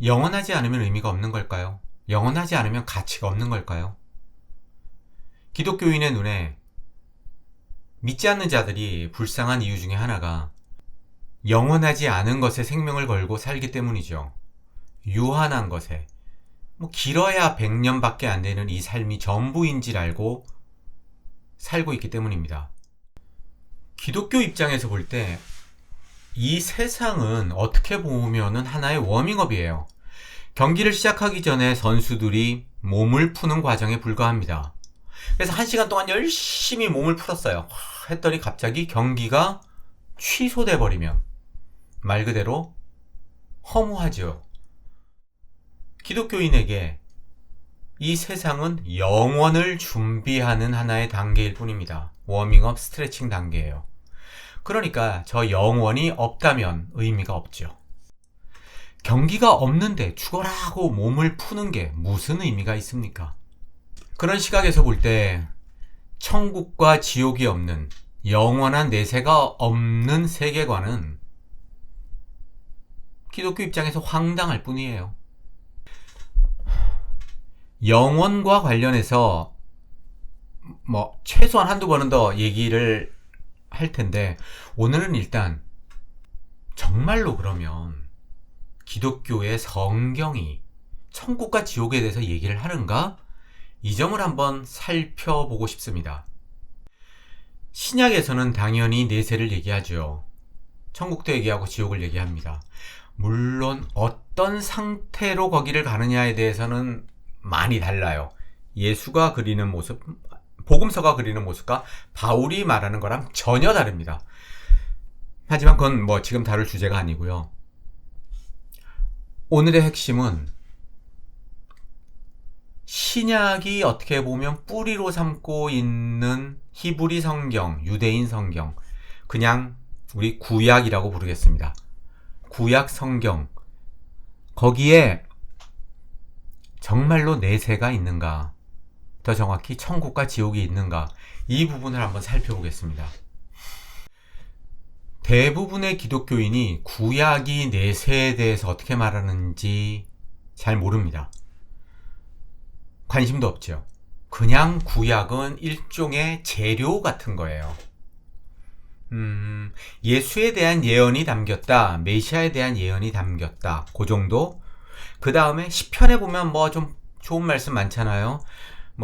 영원하지 않으면 의미가 없는 걸까요? 영원하지 않으면 가치가 없는 걸까요? 기독교인의 눈에 믿지 않는 자들이 불쌍한 이유 중에 하나가 영원하지 않은 것에 생명을 걸고 살기 때문이죠. 유한한 것에, 길어야 100년밖에 안 되는 이 삶이 전부인 줄 알고 살고 있기 때문입니다. 기독교 입장에서 볼 때 이 세상은 어떻게 보면 하나의 워밍업이에요. 경기를 시작하기 전에 선수들이 몸을 푸는 과정에 불과합니다. 그래서 1시간 동안 열심히 몸을 풀었어요. 했더니 갑자기 경기가 취소돼 버리면 말 그대로 허무하죠. 기독교인에게 이 세상은 영원을 준비하는 하나의 단계일 뿐입니다. 워밍업 스트레칭 단계예요. 그러니까 저 영원이 없다면 의미가 없죠. 경기가 없는데 죽어라고 몸을 푸는 게 무슨 의미가 있습니까? 그런 시각에서 볼 때 천국과 지옥이 없는 영원한 내세가 없는 세계관은 기독교 입장에서 황당할 뿐이에요. 영원과 관련해서 최소한 한두 번은 더 얘기를 할 텐데, 오늘은 일단 정말로 그러면 기독교의 성경이 천국과 지옥에 대해서 얘기를 하는가? 이 점을 한번 살펴보고 싶습니다. 신약에서는 당연히 내세를 얘기하죠. 천국도 얘기하고 지옥을 얘기합니다. 물론 어떤 상태로 거기를 가느냐에 대해서는 많이 달라요. 예수가 그리는 모습, 복음서가 그리는 모습과 바울이 말하는 거랑 전혀 다릅니다. 하지만 그건 지금 다룰 주제가 아니고요. 오늘의 핵심은 신약이 어떻게 보면 뿌리로 삼고 있는 히브리 성경, 유대인 성경, 그냥 우리 구약이라고 부르겠습니다. 구약 성경, 거기에 정말로 내세가 있는가, 더 정확히 천국과 지옥이 있는가, 이 부분을 한번 살펴보겠습니다. 대부분의 기독교인이 구약이 내세에 대해서 어떻게 말하는지 잘 모릅니다. 관심도 없죠. 그냥 구약은 일종의 재료 같은 거예요. 예수에 대한 예언이 담겼다, 메시아에 대한 예언이 담겼다, 그 정도. 그 다음에 시편에 보면 좀 좋은 말씀 많잖아요.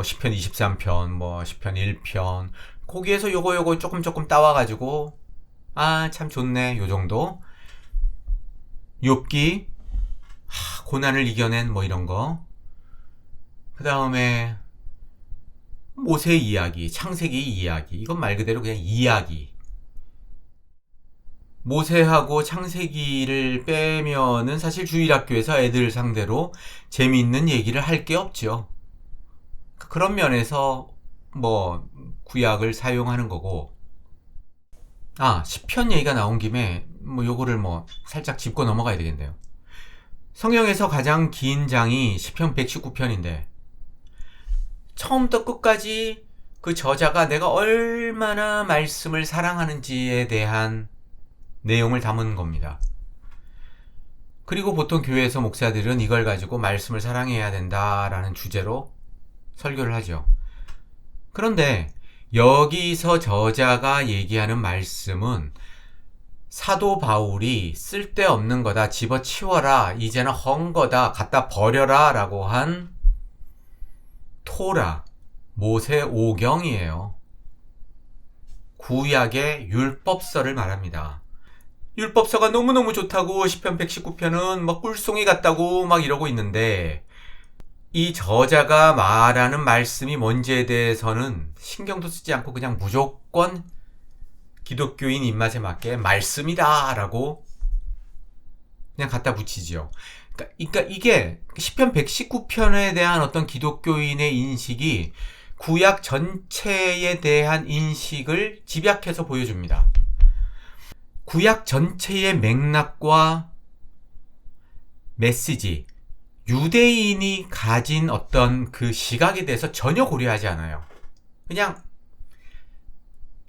시편 23편, 시편 1편, 거기에서 요거 조금 따와가지고 참 좋네, 요 정도. 욥기, 고난을 이겨낸 이런 거. 그 다음에 모세 이야기, 창세기 이야기, 이건 말 그대로 그냥 이야기. 모세하고 창세기를 빼면은 사실 주일학교에서 애들 상대로 재미있는 얘기를 할 게 없죠. 그런 면에서 구약을 사용하는 거고. 시편 얘기가 나온 김에 요거를 살짝 짚고 넘어가야 되겠네요. 성경에서 가장 긴 장이 시편 119편인데 처음부터 끝까지 그 저자가 내가 얼마나 말씀을 사랑하는지에 대한 내용을 담은 겁니다. 그리고 보통 교회에서 목사들은 이걸 가지고 말씀을 사랑해야 된다라는 주제로 설교를 하죠. 그런데 여기서 저자가 얘기하는 말씀은 사도 바울이 쓸데없는 거다, 집어치워라, 이제는 헝 거다, 갖다 버려라 라고 한 토라, 모세 오경이에요. 구약의 율법서를 말합니다. 율법서가 너무너무 좋다고 시편 119편은 꿀송이 같다고 이러고 있는데, 이 저자가 말하는 말씀이 뭔지에 대해서는 신경도 쓰지 않고 그냥 무조건 기독교인 입맛에 맞게 말씀이다 라고 그냥 갖다 붙이죠. 그러니까 이게 시편 119편에 대한 어떤 기독교인의 인식이 구약 전체에 대한 인식을 집약해서 보여줍니다. 구약 전체의 맥락과 메시지, 유대인이 가진 어떤 그 시각에 대해서 전혀 고려하지 않아요. 그냥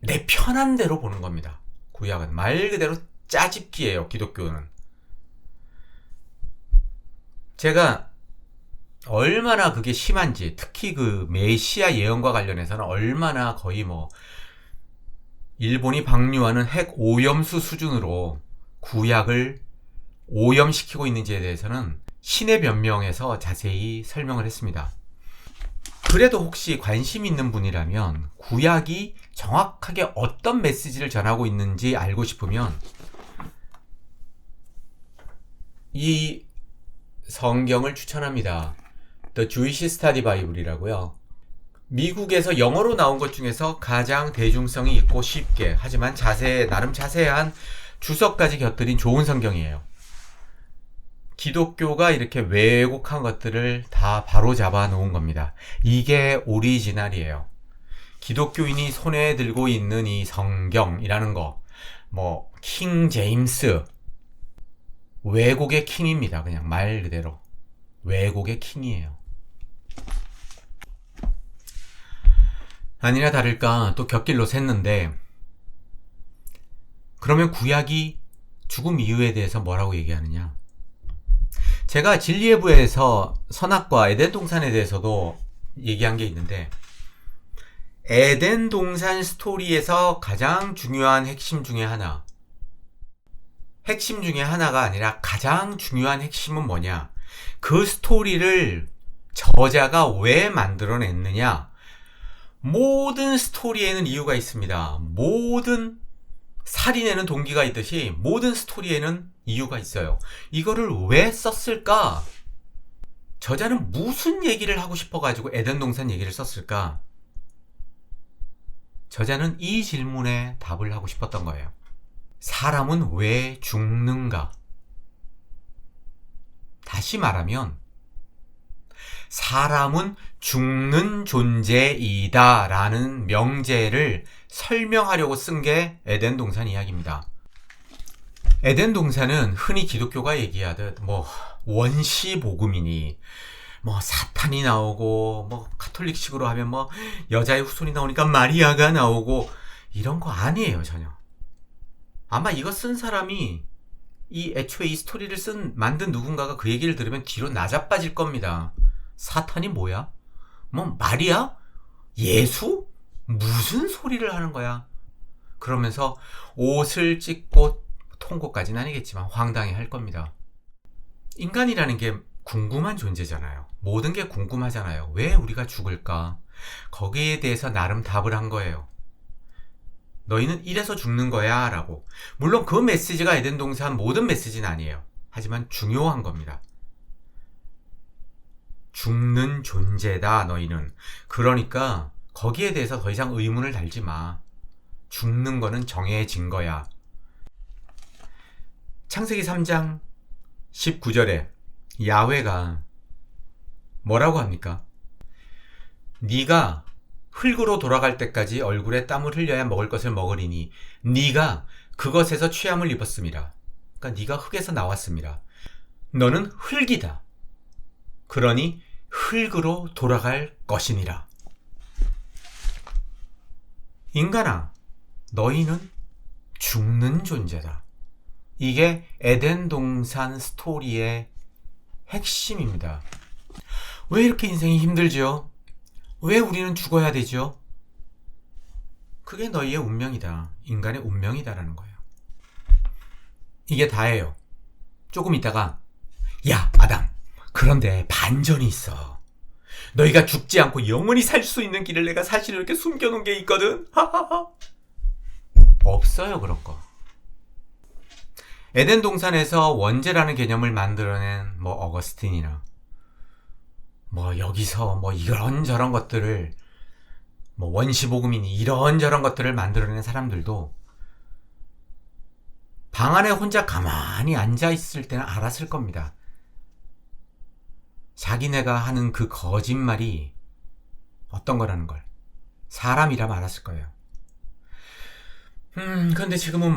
내 편한 대로 보는 겁니다. 구약은 말 그대로 짜집기예요. 기독교는. 제가 얼마나 그게 심한지, 특히 그 메시아 예언과 관련해서는 얼마나 거의 뭐 일본이 방류하는 핵 오염수 수준으로 구약을 오염시키고 있는지에 대해서는 신의 변명에서 자세히 설명을 했습니다. 그래도 혹시 관심 있는 분이라면 구약이 정확하게 어떤 메시지를 전하고 있는지 알고 싶으면 이 성경을 추천합니다. The Jewish Study Bible이라고요. 미국에서 영어로 나온 것 중에서 가장 대중성이 있고 쉽게, 하지만 나름 자세한 주석까지 곁들인 좋은 성경이에요. 기독교가 이렇게 왜곡한 것들을 다 바로잡아 놓은 겁니다. 이게 오리지널이에요. 기독교인이 손에 들고 있는 이 성경이라는 거, 뭐 킹 제임스, 왜곡의 킹입니다. 그냥 말 그대로 왜곡의 킹이에요. 아니나 다를까 또 곁길로 샜는데, 그러면 구약이 죽음 이유에 대해서 뭐라고 얘기하느냐? 제가 진리의 부에서 선악과 에덴 동산에 대해서도 얘기한 게 있는데, 에덴 동산 스토리에서 가장 중요한 핵심 중에 하나가 아니라 가장 중요한 핵심은 뭐냐? 그 스토리를 저자가 왜 만들어냈느냐? 모든 스토리에는 이유가 있습니다. 모든 살인에는 동기가 있듯이 모든 스토리에는 이유가 있어요. 이거를 왜 썼을까? 저자는 무슨 얘기를 하고 싶어가지고 에덴 동산 얘기를 썼을까? 저자는 이 질문에 답을 하고 싶었던 거예요. 사람은 왜 죽는가? 다시 말하면 사람은 죽는 존재이다 라는 명제를 설명하려고 쓴 게 에덴 동산 이야기입니다. 에덴 동산은 흔히 기독교가 얘기하듯 뭐 원시 복음이니 뭐 사탄이 나오고 뭐 카톨릭식으로 하면 뭐 여자의 후손이 나오니까 마리아가 나오고 이런 거 아니에요. 전혀. 아마 이거 쓴 사람이 애초에 이 스토리를 만든 누군가가 그 얘기를 들으면 뒤로 나자빠질 겁니다. 사탄이 뭐야? 뭐 마리아? 예수? 무슨 소리를 하는 거야? 그러면서 옷을 찢고 통곡까지는 아니겠지만 황당해 할 겁니다. 인간이라는 게 궁금한 존재잖아요. 모든 게 궁금하잖아요. 왜 우리가 죽을까? 거기에 대해서 나름 답을 한 거예요. 너희는 이래서 죽는 거야 라고. 물론 그 메시지가 에덴 동산 모든 메시지는 아니에요. 하지만 중요한 겁니다. 죽는 존재다 너희는. 그러니까 거기에 대해서 더 이상 의문을 달지 마. 죽는 거는 정해진 거야. 창세기 3장 19절에 야훼가 뭐라고 합니까? 네가 흙으로 돌아갈 때까지 얼굴에 땀을 흘려야 먹을 것을 먹으리니 네가 그것에서 취함을 입었습니다. 그러니까 네가 흙에서 나왔습니다. 너는 흙이다. 그러니 흙으로 돌아갈 것이니라. 인간아, 너희는 죽는 존재다. 이게 에덴 동산 스토리의 핵심입니다. 왜 이렇게 인생이 힘들죠? 왜 우리는 죽어야 되죠? 그게 너희의 운명이다. 인간의 운명이다라는 거예요. 이게 다예요. 조금 있다가 야, 아담, 그런데 반전이 있어. 너희가 죽지 않고 영원히 살 수 있는 길을 내가 사실 이렇게 숨겨놓은 게 있거든. 하하하. 없어요, 그런 거. 에덴 동산에서 원죄라는 개념을 만들어낸 뭐 어거스틴이나 뭐 여기서 뭐 이런저런 것들을 뭐 원시복음이니 이런저런 것들을 만들어낸 사람들도 방 안에 혼자 가만히 앉아있을 때는 알았을 겁니다. 자기네가 하는 그 거짓말이 어떤 거라는 걸 사람이라면 알았을 거예요. 근데 지금은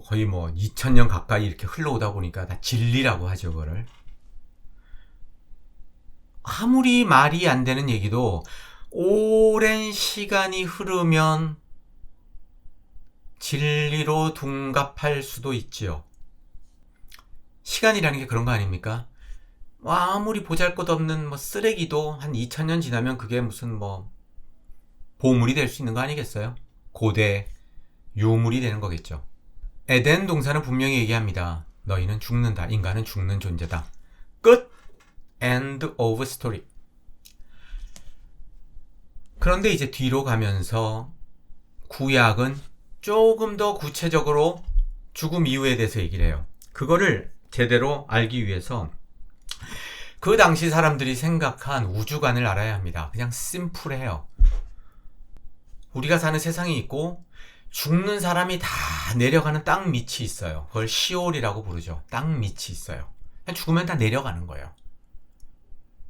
거의 2000년 가까이 이렇게 흘러오다 보니까 다 진리라고 하죠, 그거를. 아무리 말이 안 되는 얘기도 오랜 시간이 흐르면 진리로 둔갑할 수도 있지요. 시간이라는 게 그런 거 아닙니까? 아무리 보잘것없는 뭐 쓰레기도 한 2000년 지나면 그게 무슨 뭐 보물이 될 수 있는 거 아니겠어요? 고대 유물이 되는 거겠죠. 에덴 동사는 분명히 얘기합니다. 너희는 죽는다. 인간은 죽는 존재다. 끝. End of story. 그런데 이제 뒤로 가면서 구약은 조금 더 구체적으로 죽음 이후에 대해서 얘기를 해요. 그거를 제대로 알기 위해서 그 당시 사람들이 생각한 우주관을 알아야 합니다. 그냥 심플해요. 우리가 사는 세상이 있고 죽는 사람이 다 내려가는 땅 밑이 있어요. 그걸 시올이라고 부르죠. 땅 밑이 있어요. 그냥 죽으면 다 내려가는 거예요.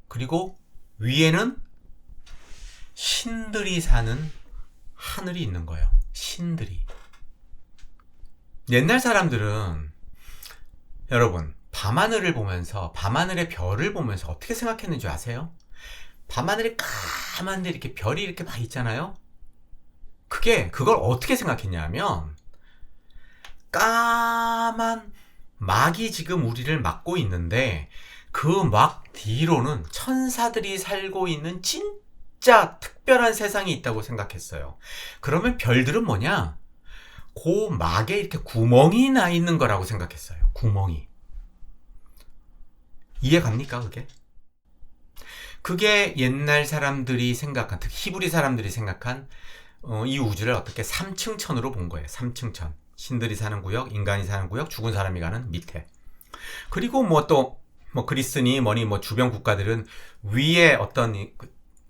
그리고 위에는 신들이 사는 하늘이 있는 거예요. 신들이. 옛날 사람들은 여러분 밤하늘을 보면서 밤하늘의 별을 보면서 어떻게 생각했는지 아세요? 밤하늘에 까만데 이렇게 별이 이렇게 막 있잖아요. 그걸 어떻게 생각했냐면 까만 막이 지금 우리를 막고 있는데 그 막 뒤로는 천사들이 살고 있는 진짜 특별한 세상이 있다고 생각했어요. 그러면 별들은 뭐냐? 그 막에 이렇게 구멍이 나 있는 거라고 생각했어요. 구멍이. 이해 갑니까 그게? 그게 옛날 사람들이 생각한, 특히 히브리 사람들이 생각한 이 우주를 어떻게 3층천으로 본 거예요. 3층천. 신들이 사는 구역, 인간이 사는 구역, 죽은 사람이 가는 밑에. 그리고 그리스니 뭐니 주변 국가들은 위에 어떤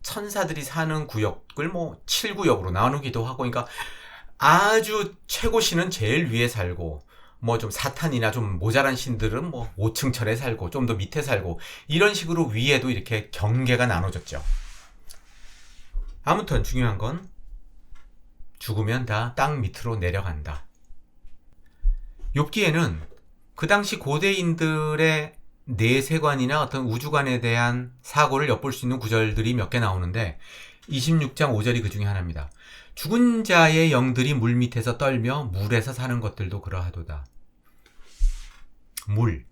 천사들이 사는 구역을 7구역으로 나누기도 하고, 그러니까 아주 최고신은 제일 위에 살고, 좀 사탄이나 좀 모자란 신들은 5층천에 살고, 좀 더 밑에 살고, 이런 식으로 위에도 이렇게 경계가 나눠졌죠. 아무튼 중요한 건 죽으면 다 땅 밑으로 내려간다. 욥기에는 그 당시 고대인들의 내세관이나 어떤 우주관에 대한 사고를 엿볼 수 있는 구절들이 몇 개 나오는데 26장 5절이 그 중에 하나입니다. 죽은 자의 영들이 물 밑에서 떨며 물에서 사는 것들도 그러하도다. 물.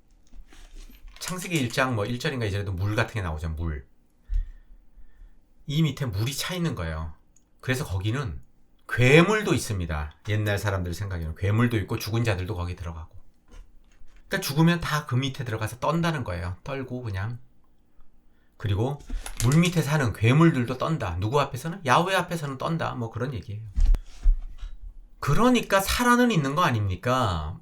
창세기 1장 1절인가 2절에도 물 같은 게 나오죠. 물. 이 밑에 물이 차 있는 거예요. 그래서 거기는 괴물도 있습니다. 옛날 사람들 생각에는 괴물도 있고 죽은 자들도 거기 들어가고. 그러니까 죽으면 다 그 밑에 들어가서 떤다는 거예요. 떨고 그냥. 그리고 물 밑에 사는 괴물들도 떤다. 누구 앞에서는? 야훼 앞에서는 떤다. 그런 얘기예요. 그러니까 살아는 있는 거 아닙니까?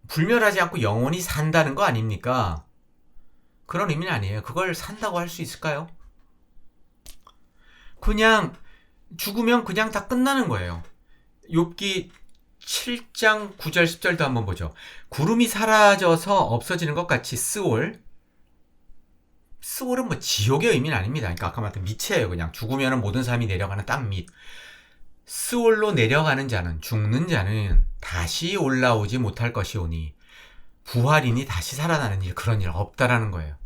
불멸하지 않고 영원히 산다는 거 아닙니까? 그런 의미는 아니에요. 그걸 산다고 할 수 있을까요? 그냥 죽으면 그냥 다 끝나는 거예요. 욥기 7장 9절 10절도 한번 보죠. 구름이 사라져서 없어지는 것 같이 스올은 지옥의 의미는 아닙니다. 그러니까 아까 말했던 밑이에요. 그냥 죽으면 모든 사람이 내려가는 땅 밑. 스올로 내려가는 자는, 죽는 자는 다시 올라오지 못할 것이오니 부활이니 다시 살아나는 일, 그런 일 없다라는 거예요.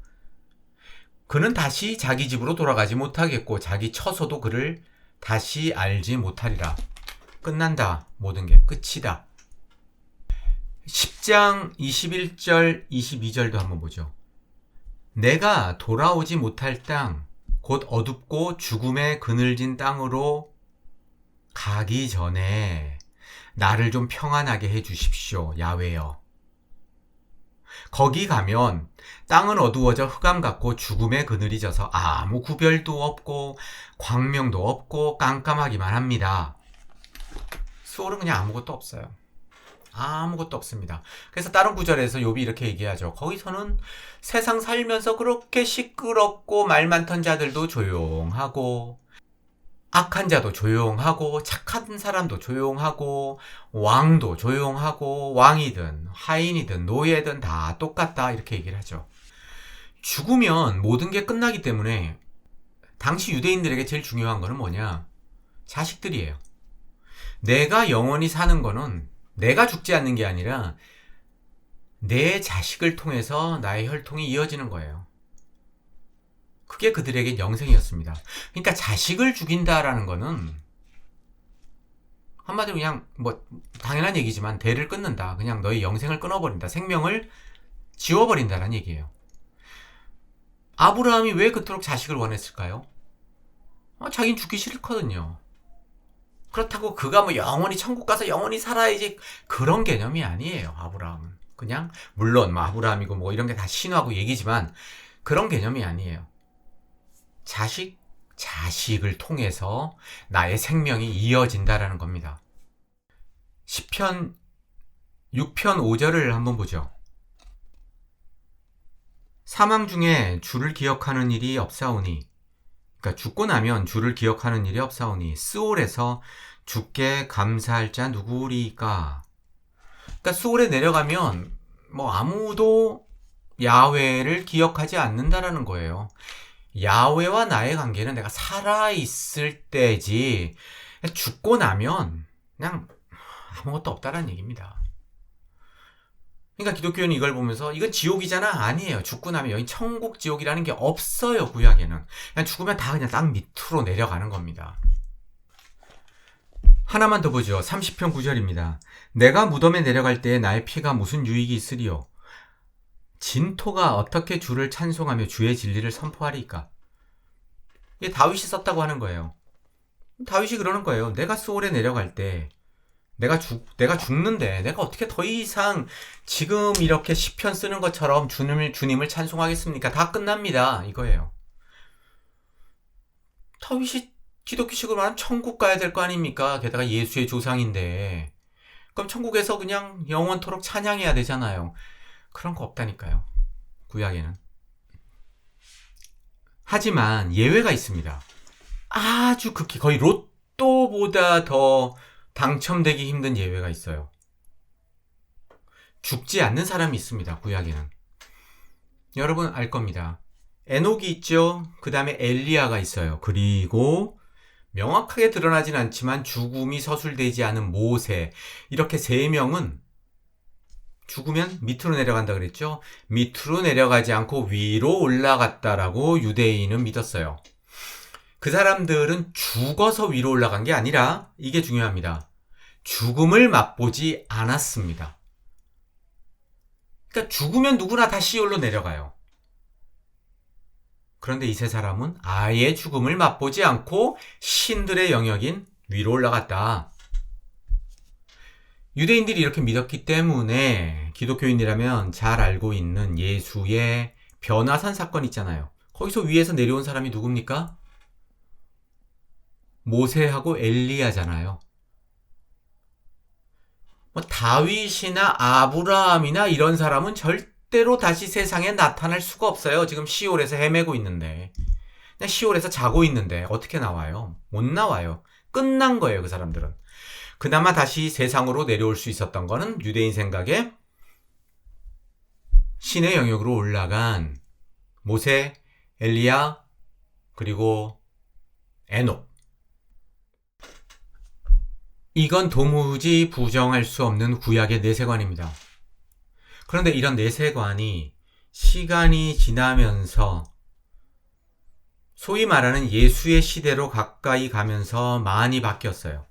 그는 다시 자기 집으로 돌아가지 못하겠고 자기 처소도 그를 다시 알지 못하리라. 끝난다. 모든 게 끝이다. 10장 21절 22절도 한번 보죠. 내가 돌아오지 못할 땅, 곧 어둡고 죽음에 그늘진 땅으로 가기 전에 나를 좀 평안하게 해 주십시오. 야훼여. 거기 가면 땅은 어두워져 흑암 같고 죽음의 그늘이 져서 아무 구별도 없고 광명도 없고 깜깜하기만 합니다. 수월은 그냥 아무것도 없어요. 아무것도 없습니다. 그래서 다른 구절에서 욥이 이렇게 얘기하죠. 거기서는 세상 살면서 그렇게 시끄럽고 말 많던 자들도 조용하고 악한 자도 조용하고 착한 사람도 조용하고 왕도 조용하고 왕이든 하인이든 노예든 다 똑같다 이렇게 얘기를 하죠. 죽으면 모든 게 끝나기 때문에 당시 유대인들에게 제일 중요한 거는 뭐냐? 자식들이에요. 내가 영원히 사는 거는 내가 죽지 않는 게 아니라 내 자식을 통해서 나의 혈통이 이어지는 거예요. 그게 그들에게 영생이었습니다. 그러니까 자식을 죽인다라는 거는 한마디로 그냥 뭐 당연한 얘기지만 대를 끊는다. 그냥 너의 영생을 끊어버린다. 생명을 지워버린다는 얘기예요. 아브라함이 왜 그토록 자식을 원했을까요? 자긴 죽기 싫거든요. 그렇다고 그가 뭐 영원히 천국 가서 영원히 살아야지 그런 개념이 아니에요. 아브라함은 그냥 물론 뭐 아브라함이고 뭐 이런 게 다 신화고 얘기지만 그런 개념이 아니에요. 자식을 통해서 나의 생명이 이어진다라는 겁니다. 시편 6편 5절을 한번 보죠. 사망 중에 주를 기억하는 일이 없사오니, 그러니까 죽고 나면 주를 기억하는 일이 없사오니 스올에서 주께 감사할 자 누구리까? 그러니까 스올에 내려가면 뭐 아무도 야훼를 기억하지 않는다라는 거예요. 야훼와 나의 관계는 내가 살아있을 때지 죽고 나면 그냥 아무것도 없다라는 얘기입니다. 그러니까 기독교는 이걸 보면서 이건 지옥이잖아? 아니에요. 죽고 나면 여기 천국 지옥이라는 게 없어요. 구약에는. 그냥 죽으면 다 그냥 땅 밑으로 내려가는 겁니다. 하나만 더 보죠. 30편 9절입니다. 내가 무덤에 내려갈 때에 나의 피가 무슨 유익이 있으리요? 진토가 어떻게 주를 찬송하며 주의 진리를 선포하리까? 이게 다윗이 썼다고 하는 거예요. 다윗이 그러는 거예요. 내가 소울에 내려갈 때 내가 죽는데 내가 어떻게 더 이상 지금 이렇게 시편 쓰는 것처럼 주님을 찬송하겠습니까? 다 끝납니다. 이거예요. 다윗이 기독교식으로 말하면 천국 가야 될 거 아닙니까? 게다가 예수의 조상인데. 그럼 천국에서 그냥 영원토록 찬양해야 되잖아요. 그런 거 없다니까요. 구약에는. 하지만 예외가 있습니다. 아주 극히 거의 로또보다 더 당첨되기 힘든 예외가 있어요. 죽지 않는 사람이 있습니다. 구약에는. 여러분 알 겁니다. 에녹이 있죠. 그 다음에 엘리야가 있어요. 그리고 명확하게 드러나진 않지만 죽음이 서술되지 않은 모세, 이렇게 3명은 죽으면 밑으로 내려간다 그랬죠. 밑으로 내려가지 않고 위로 올라갔다라고 유대인은 믿었어요. 그 사람들은 죽어서 위로 올라간 게 아니라, 이게 중요합니다, 죽음을 맛보지 않았습니다. 그러니까 죽으면 누구나 다 시올로 내려가요. 그런데 이 3사람은 아예 죽음을 맛보지 않고 신들의 영역인 위로 올라갔다. 유대인들이 이렇게 믿었기 때문에 기독교인이라면 잘 알고 있는 예수의 변화산 사건 있잖아요. 거기서 위에서 내려온 사람이 누굽니까? 모세하고 엘리야잖아요. 뭐 다윗이나 아브라함이나 이런 사람은 절대로 다시 세상에 나타날 수가 없어요. 지금 시올에서 헤매고 있는데, 그냥 시올에서 자고 있는데 어떻게 나와요? 못 나와요. 끝난 거예요. 그 사람들은. 그나마 다시 세상으로 내려올 수 있었던 거는 유대인 생각에 신의 영역으로 올라간 모세, 엘리야, 그리고 에녹. 이건 도무지 부정할 수 없는 구약의 내세관입니다. 그런데 이런 내세관이 시간이 지나면서 소위 말하는 예수의 시대로 가까이 가면서 많이 바뀌었어요.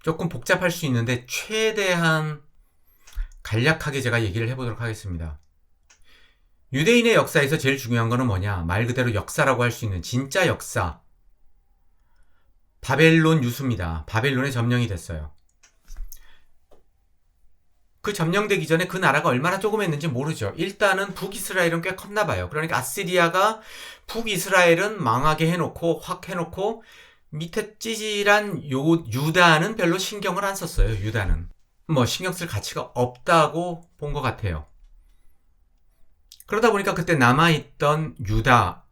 조금 복잡할 수 있는데 최대한 간략하게 제가 얘기를 해보도록 하겠습니다. 유대인의 역사에서 제일 중요한 거는 뭐냐? 말 그대로 역사라고 할 수 있는 진짜 역사. 바벨론 유수입니다. 바벨론에 점령이 됐어요. 그 점령되기 전에 그 나라가 얼마나 조그맸는지 모르죠. 일단은 북이스라엘은 꽤 컸나 봐요. 그러니까 아시리아가 북이스라엘은 망하게 해놓고 확 해놓고 밑에 찌질한 유다는 별로 신경을 안 썼어요. 유다는 뭐 신경 쓸 가치가 없다고 본 것 같아요. 그러다 보니까 그때 남아있던 유다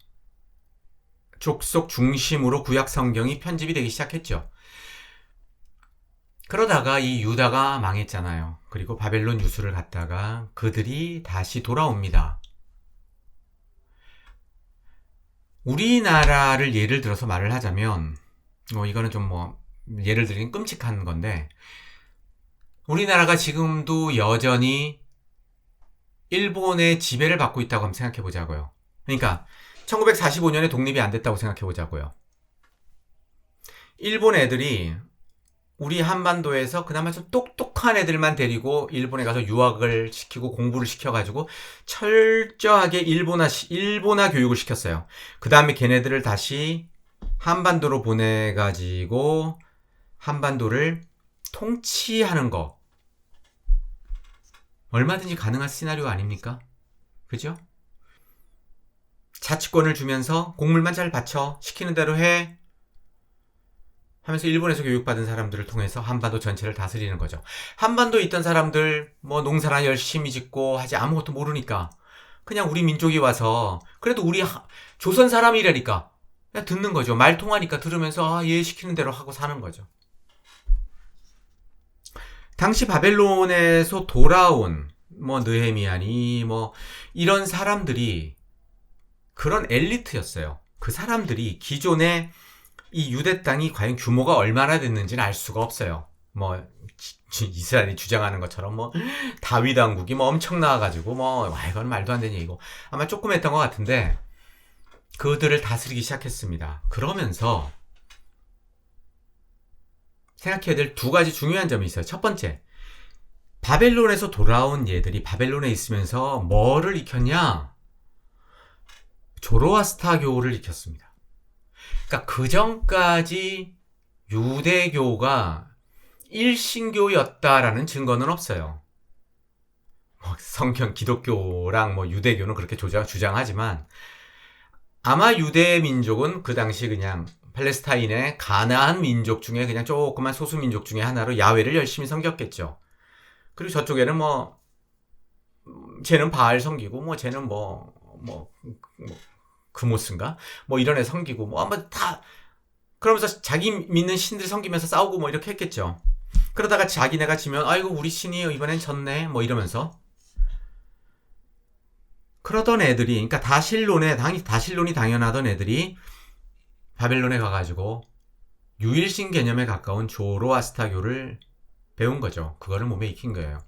족속 중심으로 구약 성경이 편집이 되기 시작했죠. 그러다가 이 유다가 망했잖아요. 그리고 바벨론 유수를 갔다가 그들이 다시 돌아옵니다. 우리나라를 예를 들어서 말을 하자면, 이거는 좀 예를 들긴 끔찍한 건데, 우리나라가 지금도 여전히 일본의 지배를 받고 있다고 한번 생각해 보자고요. 그러니까 1945년에 독립이 안 됐다고 생각해 보자고요. 일본 애들이 우리 한반도에서 그나마 좀 똑똑한 애들만 데리고 일본에 가서 유학을 시키고 공부를 시켜가지고 철저하게 일본화 교육을 시켰어요. 그 다음에 걔네들을 다시 한반도로 보내가지고 한반도를 통치하는 거. 얼마든지 가능한 시나리오 아닙니까? 그죠? 자치권을 주면서 곡물만 잘 바쳐 시키는 대로 해 하면서 일본에서 교육받은 사람들을 통해서 한반도 전체를 다스리는 거죠. 한반도에 있던 사람들 뭐 농사나 열심히 짓고 하지 아무것도 모르니까 그냥 우리 민족이 와서 그래도 우리 조선 사람이라니까 그냥 듣는 거죠. 말 통하니까 들으면서 얘 시키는 대로 하고 사는 거죠. 당시 바벨론에서 돌아온 뭐 느헤미야니 뭐 이런 사람들이 그런 엘리트였어요. 그 사람들이 기존에 이 유대 땅이 과연 규모가 얼마나 됐는지는 알 수가 없어요. 뭐 이스라엘이 주장하는 것처럼 뭐 다윗 왕국이 뭐 엄청 나와가지고 뭐 와 이건 말도 안 되는 얘기고 아마 조금 했던 것 같은데 그들을 다스리기 시작했습니다. 그러면서 생각해야 될 두 가지 중요한 점이 있어요. 첫 번째, 바벨론에서 돌아온 얘들이 바벨론에 있으면서 뭐를 익혔냐? 조로아스타교를 익혔습니다. 그러니까 그 전까지 유대교가 일신교였다라는 증거는 없어요. 성경 기독교랑 뭐 유대교는 그렇게 주장하지만 아마 유대 민족은 그 당시 그냥 팔레스타인의 가나안 민족 중에 그냥 조그만 소수 민족 중에 하나로 야훼를 열심히 섬겼겠죠. 그리고 저쪽에는 뭐 쟤는 바알 섬기고 뭐 쟤는 그모스인가 뭐 이런 애 섬기고 뭐 아마 다 그러면서 자기 믿는 신들 섬기면서 싸우고 뭐 이렇게 했겠죠. 그러다가 자기네가 지면 아이고 우리 신이 이번엔 졌네 뭐 이러면서 그러던 애들이 그러니까 다실론이 당연하던 애들이 바벨론에 가가지고 유일신 개념에 가까운 조로아스타교를 배운 거죠. 그거를 몸에 익힌 거예요.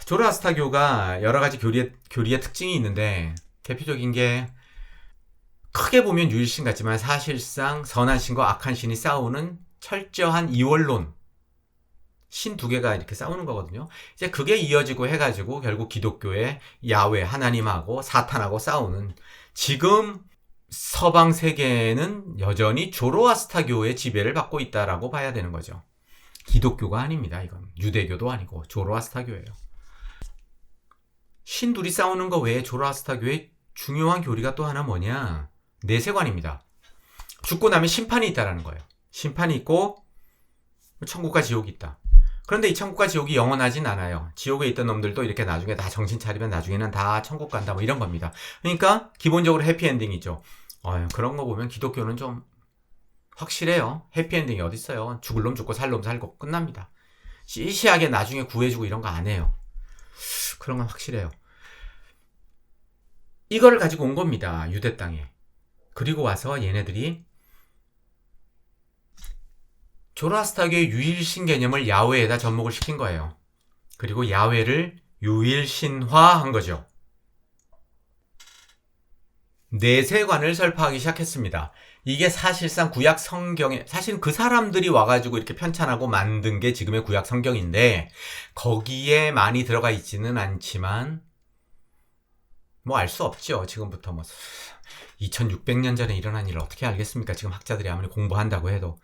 조로아스타교가 여러 가지 교리의 특징이 있는데 대표적인 게 크게 보면 유일신 같지만 사실상 선한 신과 악한 신이 싸우는 철저한 이원론 신 두 개가 이렇게 싸우는 거거든요. 이제 그게 이어지고 해가지고 결국 기독교의 야훼 하나님하고 사탄하고 싸우는 지금 서방 세계는 여전히 조로아스타교의 지배를 받고 있다라고 봐야 되는 거죠. 기독교가 아닙니다. 이건 유대교도 아니고 조로아스타교예요. 신 둘이 싸우는 거 외에 조로아스타교의 중요한 교리가 또 하나 뭐냐? 내세관입니다. 죽고 나면 심판이 있다라는 거예요. 심판이 있고 천국과 지옥이 있다. 그런데 이 천국과 지옥이 영원하진 않아요. 지옥에 있던 놈들도 이렇게 나중에 다 정신 차리면 나중에는 다 천국 간다 뭐 이런 겁니다. 그러니까 기본적으로 해피엔딩이죠. 그런 거 보면 기독교는 좀 확실해요. 해피엔딩이 어딨어요. 죽을 놈 죽고 살 놈 살고 끝납니다. 시시하게 나중에 구해주고 이런 거 안 해요. 그런 건 확실해요. 이거를 가지고 온 겁니다. 유대 땅에. 그리고 와서 얘네들이 조로아스타교의 유일신 개념을 야훼에다 접목을 시킨 거예요. 그리고 야훼를 유일신화한 거죠. 내세관을 설파하기 시작했습니다. 이게 사실상 구약 성경에 사실 그 사람들이 와가지고 이렇게 편찬하고 만든 게 지금의 구약 성경인데 거기에 많이 들어가 있지는 않지만 뭐 알 수 없죠. 지금부터 뭐 2600년 전에 일어난 일을 어떻게 알겠습니까? 지금 학자들이 아무리 공부한다고 해도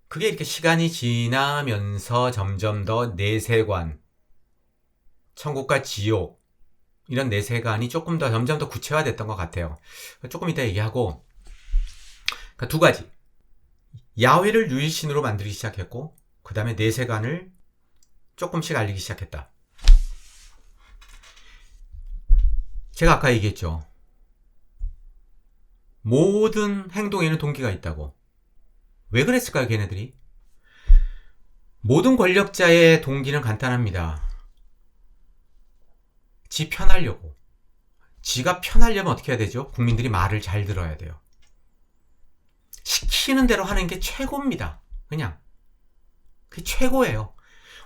그게 이렇게 시간이 지나면서 점점 더 내세관, 천국과 지옥 이런 내세관이 조금 더 점점 더 구체화됐던 것 같아요. 조금 이따 얘기하고 그러니까 두 가지 야훼를 유일신으로 만들기 시작했고 그 다음에 내세관을 조금씩 알리기 시작했다. 제가 아까 얘기했죠. 모든 행동에는 동기가 있다고. 왜 그랬을까요, 걔네들이? 모든 권력자의 동기는 간단합니다. 지 편하려고. 지가 편하려면 어떻게 해야 되죠? 국민들이 말을 잘 들어야 돼요. 시키는 대로 하는 게 최고입니다. 그냥. 그게 최고예요.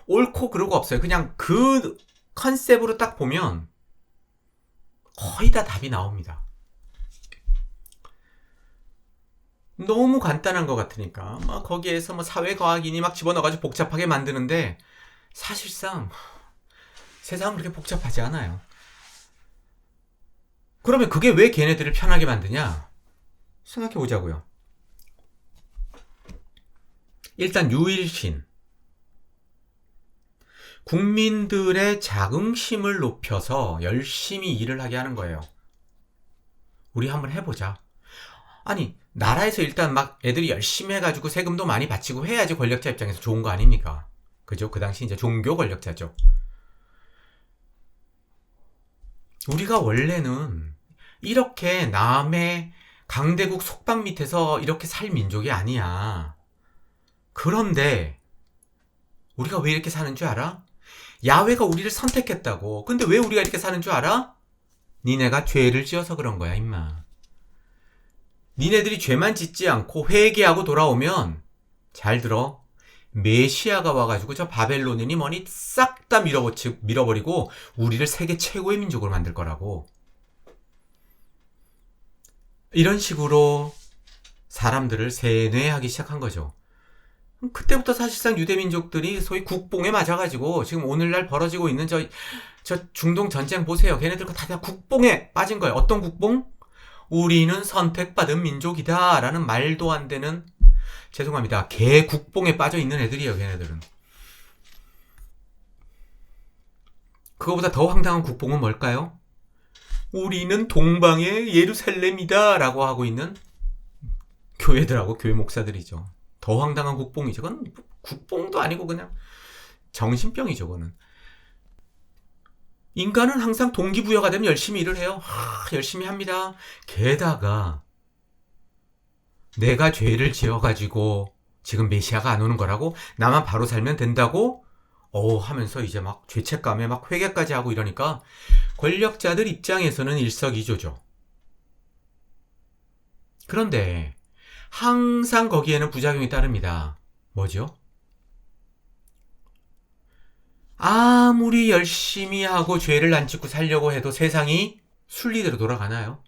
옳고 그르고 없어요. 그냥 그 컨셉으로 딱 보면 거의 다 답이 나옵니다. 너무 간단한 것 같으니까 막 거기에서 뭐 사회과학이니 막 집어넣어가지고 복잡하게 만드는데 사실상 세상은 그렇게 복잡하지 않아요. 그러면 그게 왜 걔네들을 편하게 만드냐? 생각해 보자고요. 일단 유일신. 국민들의 자긍심을 높여서 열심히 일을 하게 하는 거예요. 우리 한번 해보자. 아니, 나라에서 일단 막 애들이 열심히 해가지고 세금도 많이 바치고 해야지 권력자 입장에서 좋은 거 아닙니까? 그죠? 그 당시 이제 종교 권력자죠. 우리가 원래는 이렇게 남의 강대국 속박 밑에서 이렇게 살 민족이 아니야. 그런데 우리가 왜 이렇게 사는 줄 알아? 야훼가 우리를 선택했다고. 근데 왜 우리가 이렇게 사는 줄 알아? 니네가 죄를 지어서 그런 거야, 임마. 니네들이 죄만 짓지 않고 회개하고 돌아오면 잘 들어. 메시아가 와가지고 저 바벨론인이 뭐니 싹 다 밀어버리고 우리를 세계 최고의 민족으로 만들 거라고. 이런 식으로 사람들을 세뇌하기 시작한 거죠. 그때부터 사실상 유대민족들이 소위 국뽕에 맞아가지고 지금 오늘날 벌어지고 있는 저 중동 전쟁 보세요. 걔네들 다 국뽕에 빠진 거예요. 어떤 국뽕? 우리는 선택받은 민족이다 라는 말도 안 되는, 죄송합니다, 개 국뽕에 빠져 있는 애들이에요. 걔네들은. 그거보다 더 황당한 국뽕은 뭘까요? 우리는 동방의 예루살렘이다 라고 하고 있는 교회들하고 교회 목사들이죠. 더 황당한 국뽕이죠. 그건 국뽕도 아니고 그냥 정신병이죠. 그거는. 인간은 항상 동기부여가 되면 열심히 일을 해요. 열심히 합니다. 게다가 내가 죄를 지어가지고 지금 메시아가 안 오는 거라고, 나만 바로 살면 된다고 하면서 이제 막 죄책감에 막 회개까지 하고 이러니까 권력자들 입장에서는 일석이조죠. 그런데 항상 거기에는 부작용이 따릅니다. 뭐죠? 아무리 열심히 하고 죄를 안 짓고 살려고 해도 세상이 순리대로 돌아가나요?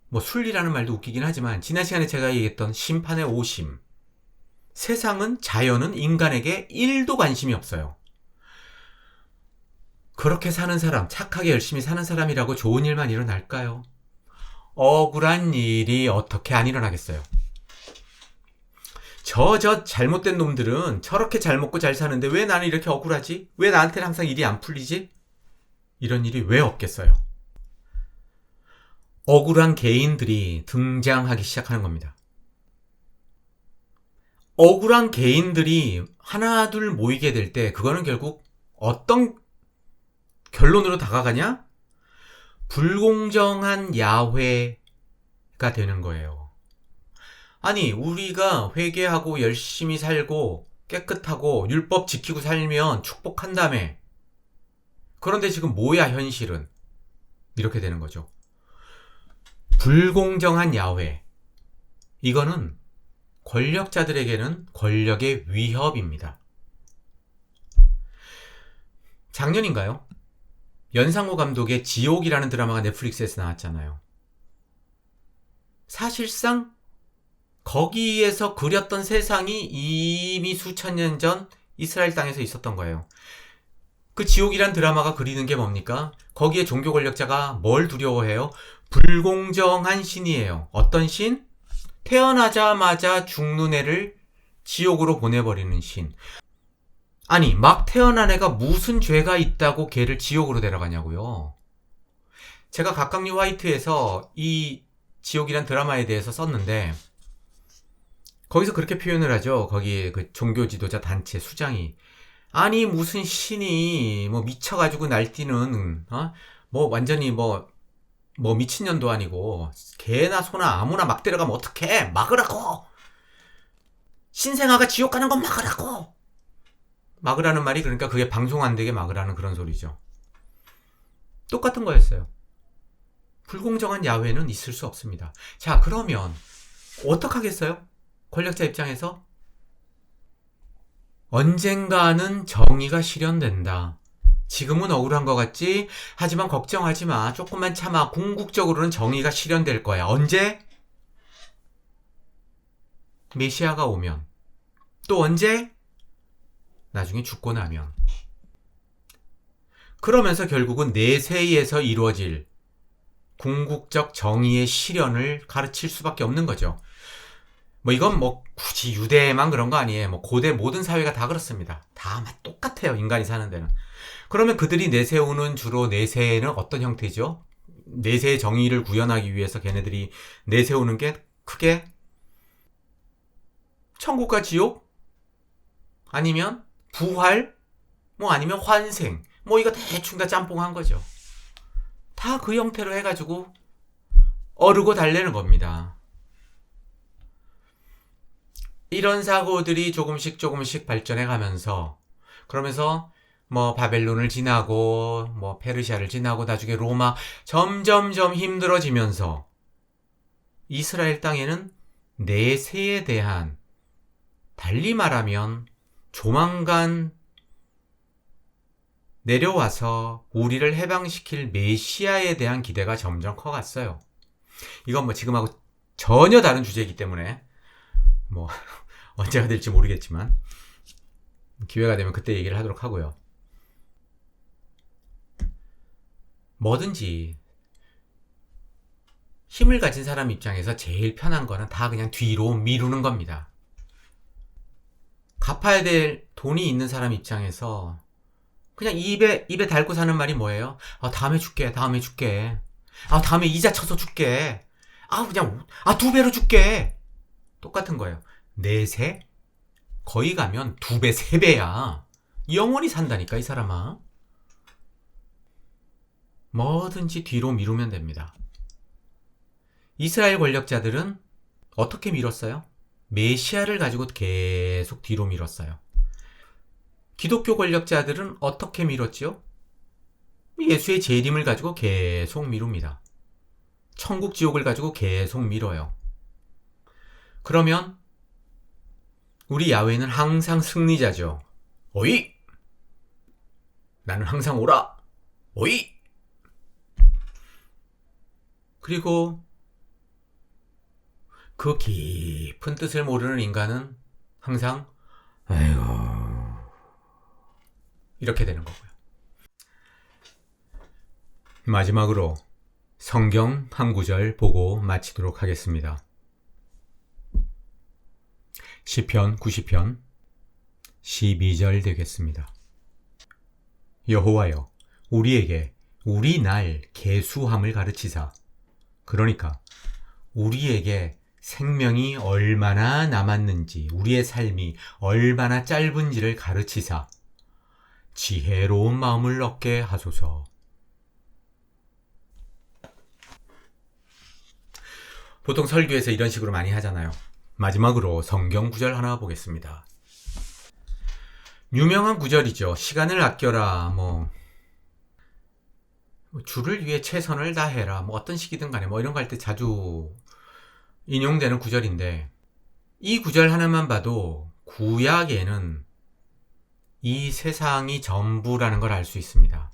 뭐 순리라는 말도 웃기긴 하지만 지난 시간에 제가 얘기했던 심판의 오심. 세상은, 자연은 인간에게 1도 관심이 없어요. 그렇게 사는 사람, 착하게 열심히 사는 사람이라고 좋은 일만 일어날까요? 억울한 일이 어떻게 안 일어나겠어요? 저 잘못된 놈들은 저렇게 잘 먹고 잘 사는데 왜 나는 이렇게 억울하지? 왜 나한테는 항상 일이 안 풀리지? 이런 일이 왜 없겠어요? 억울한 개인들이 등장하기 시작하는 겁니다. 억울한 개인들이 하나 둘 모이게 될 때 그거는 결국 어떤 결론으로 다가가냐? 불공정한 야훼가 되는 거예요. 아니, 우리가 회개하고 열심히 살고 깨끗하고 율법 지키고 살면 축복한다며. 그런데 지금 뭐야 현실은? 이렇게 되는 거죠. 불공정한 야훼. 이거는 권력자들에게는 권력의 위협입니다. 작년인가요? 연상호 감독의 지옥이라는 드라마가 넷플릭스에서 나왔잖아요. 사실상 거기에서 그렸던 세상이 이미 수천 년 전 이스라엘 땅에서 있었던 거예요. 그 지옥이란 드라마가 그리는 게 뭡니까? 거기에 종교 권력자가 뭘 두려워해요? 불공정한 신이에요. 어떤 신? 태어나자마자 죽는 애를 지옥으로 보내버리는 신. 아니, 막 태어난 애가 무슨 죄가 있다고 걔를 지옥으로 데려가냐고요. 제가 각각류 화이트에서 이 지옥이란 드라마에 대해서 썼는데 거기서 그렇게 표현을 하죠. 거기 그 종교 지도자 단체 수장이, 아니 무슨 신이 뭐 미쳐가지고 날뛰는 뭐 완전히 뭐 미친년도 아니고 개나 소나 아무나 막 데려가면 어떡해, 막으라고, 신생아가 지옥 가는 건 막으라고. 막으라는 말이 그러니까 그게 방송 안 되게 막으라는 그런 소리죠. 똑같은 거였어요. 불공정한 야훼는 있을 수 없습니다. 자, 그러면 어떡하겠어요? 권력자 입장에서 언젠가는 정의가 실현된다. 지금은 억울한 것 같지? 하지만 걱정하지 마. 조금만 참아. 궁극적으로는 정의가 실현될 거야. 언제? 메시아가 오면, 또 언제? 나중에 죽고 나면. 그러면서 결국은 내세에서 이루어질 궁극적 정의의 실현을 가르칠 수밖에 없는 거죠. 이건 굳이 유대만 그런 거 아니에요. 고대 모든 사회가 다 그렇습니다. 다 아마 똑같아요. 인간이 사는 데는. 그러면 그들이 내세우는 주로 내세는 어떤 형태죠? 내세의 정의를 구현하기 위해서 걔네들이 내세우는 게 크게 천국과 지옥? 아니면 부활? 아니면 환생? 이거 대충 다 짬뽕한 거죠. 다 그 형태로 해가지고 어르고 달래는 겁니다. 이런 사고들이 조금씩 발전해 가면서, 그러면서 바벨론을 지나고 페르시아를 지나고 나중에 로마, 점점점 힘들어지면서 이스라엘 땅에는 내세에 대한, 달리 말하면 조만간 내려와서 우리를 해방시킬 메시아에 대한 기대가 점점 커갔어요. 이건 지금하고 전혀 다른 주제이기 때문에 언제가 될지 모르겠지만 기회가 되면 그때 얘기를 하도록 하고요. 뭐든지 힘을 가진 사람 입장에서 제일 편한 거는 다 그냥 뒤로 미루는 겁니다. 갚아야 될 돈이 있는 사람 입장에서 그냥 입에 달고 사는 말이 뭐예요? 다음에 줄게. 다음에 이자 쳐서 줄게. 그냥 2배로 줄게. 똑같은 거예요. 내세? 거기 가면 2배, 3배야. 영원히 산다니까, 이 사람아. 뭐든지 뒤로 미루면 됩니다. 이스라엘 권력자들은 어떻게 미뤘어요? 메시아를 가지고 계속 뒤로 미뤘어요. 기독교 권력자들은 어떻게 미뤘지요? 예수의 재림을 가지고 계속 미룹니다. 천국 지옥을 가지고 계속 미뤄요. 그러면 우리 야훼는 항상 승리자죠. 오이! 나는 항상 오라! 오이! 그리고 그 깊은 뜻을 모르는 인간은 항상 아이고 이렇게 되는 거고요. 마지막으로 성경 한 구절 보고 마치도록 하겠습니다. 시편 90편 12절 되겠습니다. 여호와여, 우리에게 우리 날 계수함을 가르치사. 그러니까 우리에게 생명이 얼마나 남았는지, 우리의 삶이 얼마나 짧은지를 가르치사 지혜로운 마음을 얻게 하소서. 보통 설교에서 이런 식으로 많이 하잖아요. 마지막으로 성경 구절 하나 보겠습니다. 유명한 구절이죠. 시간을 아껴라, 주를 위해 최선을 다해라, 어떤 식이든 간에 이런 거 할 때 자주 인용되는 구절인데, 이 구절 하나만 봐도 구약에는 이 세상이 전부라는 걸 알 수 있습니다.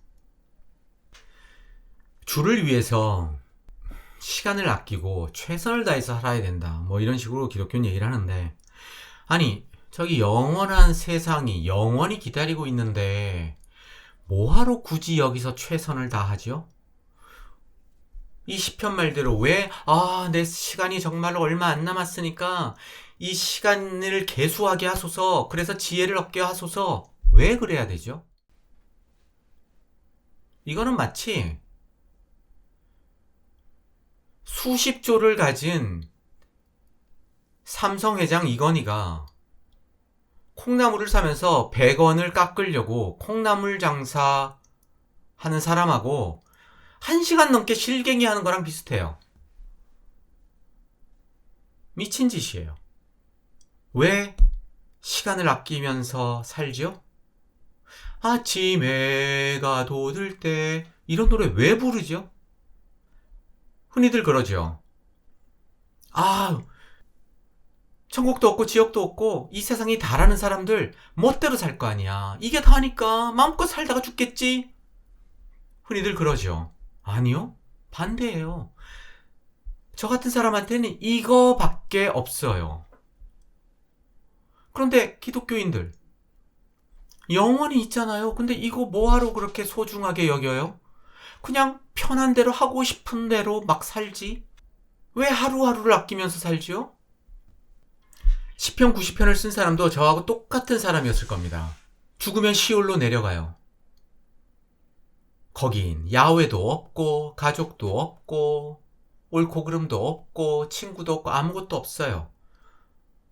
주를 위해서 시간을 아끼고 최선을 다해서 살아야 된다, 이런 식으로 기독교는 얘기를 하는데, 아니 저기 영원한 세상이 영원히 기다리고 있는데 뭐하러 굳이 여기서 최선을 다하죠? 이 시편 말대로 왜 내 시간이 정말 얼마 안 남았으니까 이 시간을 계수하게 하소서, 그래서 지혜를 얻게 하소서, 왜 그래야 되죠? 이거는 마치 수십 조를 가진 삼성 회장 이건희가 콩나물을 사면서 100원을 깎으려고 콩나물 장사 하는 사람하고 1시간 넘게 실갱이 하는 거랑 비슷해요. 미친 짓이에요. 왜 시간을 아끼면서 살죠? 아침 해가 돋을 때, 이런 노래 왜 부르죠? 흔히들 그러죠. 천국도 없고 지옥도 없고 이 세상이 다라는 사람들 멋대로 살 거 아니야. 이게 다니까 마음껏 살다가 죽겠지. 흔히들 그러죠. 아니요, 반대예요. 저 같은 사람한테는 이거밖에 없어요. 그런데 기독교인들, 영혼이 있잖아요. 근데 이거 뭐하러 그렇게 소중하게 여겨요? 그냥 편한 대로 하고 싶은 대로 막 살지? 왜 하루하루를 아끼면서 살지요? 시편 90편을 쓴 사람도 저하고 똑같은 사람이었을 겁니다. 죽으면 시올로 내려가요. 거긴 야훼도 없고 가족도 없고 옳고 그름도 없고 친구도 없고 아무것도 없어요.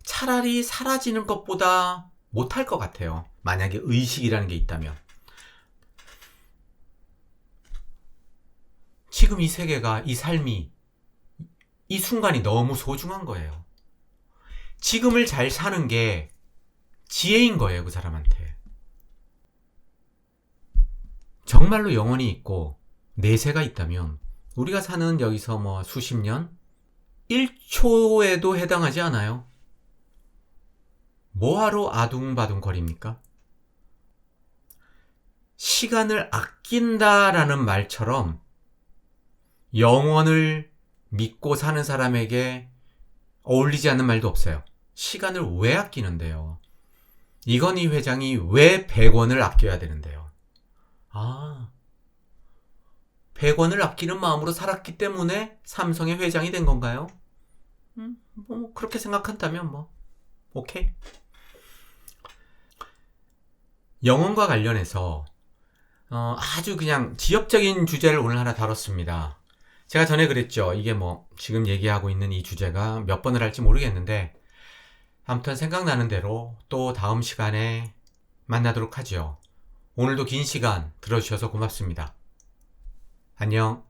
차라리 사라지는 것보다 못할 것 같아요. 만약에 의식이라는 게 있다면. 지금 이 세계가, 이 삶이, 이 순간이 너무 소중한 거예요. 지금을 잘 사는 게 지혜인 거예요, 그 사람한테. 정말로 영혼이 있고 내세가 있다면 우리가 사는 여기서 뭐 수십 년? 1초에도 해당하지 않아요. 뭐하러 아둥바둥 거립니까? 시간을 아낀다라는 말처럼 영원을 믿고 사는 사람에게 어울리지 않는 말도 없어요. 시간을 왜 아끼는데요? 이건희 회장이 왜 100원을 아껴야 되는데요? 100원을 아끼는 마음으로 살았기 때문에 삼성의 회장이 된 건가요? 뭐 그렇게 생각한다면 뭐 오케이. 영혼과 관련해서 아주 그냥 지엽적인 주제를 오늘 하나 다뤘습니다. 제가 전에 그랬죠. 이게 뭐 지금 얘기하고 있는 이 주제가 몇 번을 할지 모르겠는데 아무튼 생각나는 대로 또 다음 시간에 만나도록 하죠. 오늘도 긴 시간 들어주셔서 고맙습니다. 안녕.